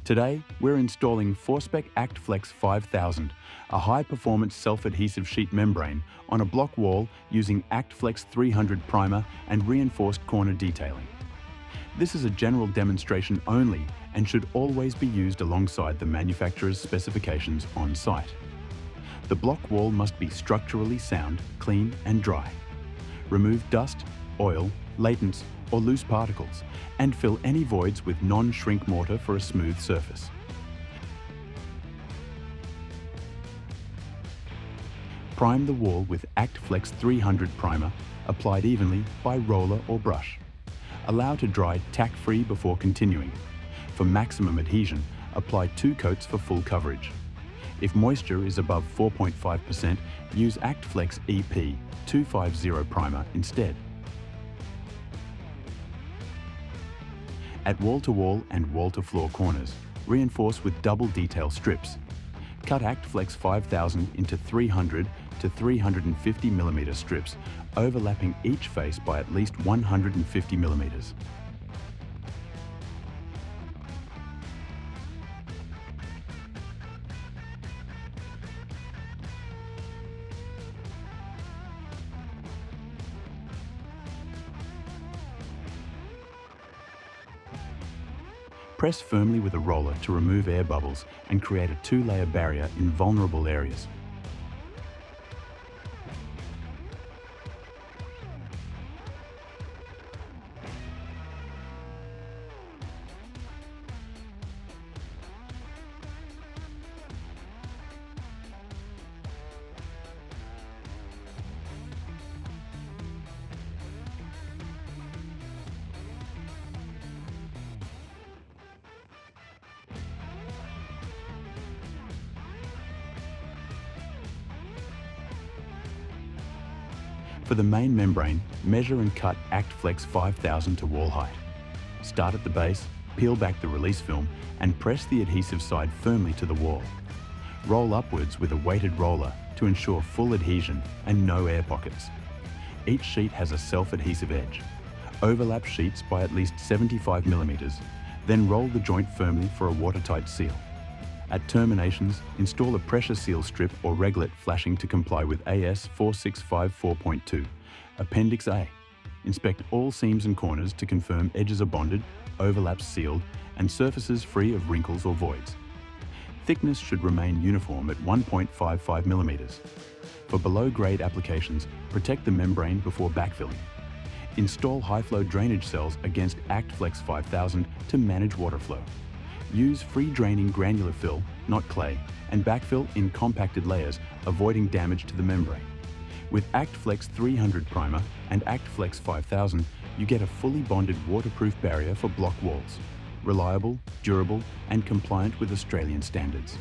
Today, we're installing ForSpec ACTFLEX 5000, a high-performance self-adhesive sheet membrane on a block wall using ACTFLEX 300 primer and reinforced corner detailing. This is a general demonstration only and should always be used alongside the manufacturer's specifications on site. The block wall must be structurally sound, clean and dry. Remove dust, oil, latents or loose particles and fill any voids with non-shrink mortar for a smooth surface. Prime the wall with ACTFLEX 300 primer applied evenly by roller or brush. Allow to dry tack-free before continuing. For maximum adhesion, apply 2 coats for full coverage. If moisture is above 4.5%, use ACTFLEX EP 250 primer instead. At wall-to-wall and wall-to-floor corners, reinforce with double detail strips. Cut ACTFLEX 5000 into 300 to 350 mm strips, overlapping each face by at least 150 mm. Press firmly with a roller to remove air bubbles and create a 2-layer barrier in vulnerable areas. For the main membrane, measure and cut ACTFLEX 5000 to wall height. Start at the base, peel back the release film and press the adhesive side firmly to the wall. Roll upwards with a weighted roller to ensure full adhesion and no air pockets. Each sheet has a self-adhesive edge. Overlap sheets by at least 75 mm, then roll the joint firmly for a watertight seal. At terminations, install a pressure seal strip or reglet flashing to comply with AS 4654.2. Appendix A. Inspect all seams and corners to confirm edges are bonded, overlaps sealed, and surfaces free of wrinkles or voids. Thickness should remain uniform at 1.55 mm. For below-grade applications, protect the membrane before backfilling. Install high-flow drainage cells against ACTFLEX 5000 to manage water flow. Use free-draining granular fill, not clay, and backfill in compacted layers, avoiding damage to the membrane. With ACTFLEX 300 primer and ACTFLEX 5000, you get a fully bonded waterproof barrier for block walls. Reliable, durable, and compliant with Australian standards.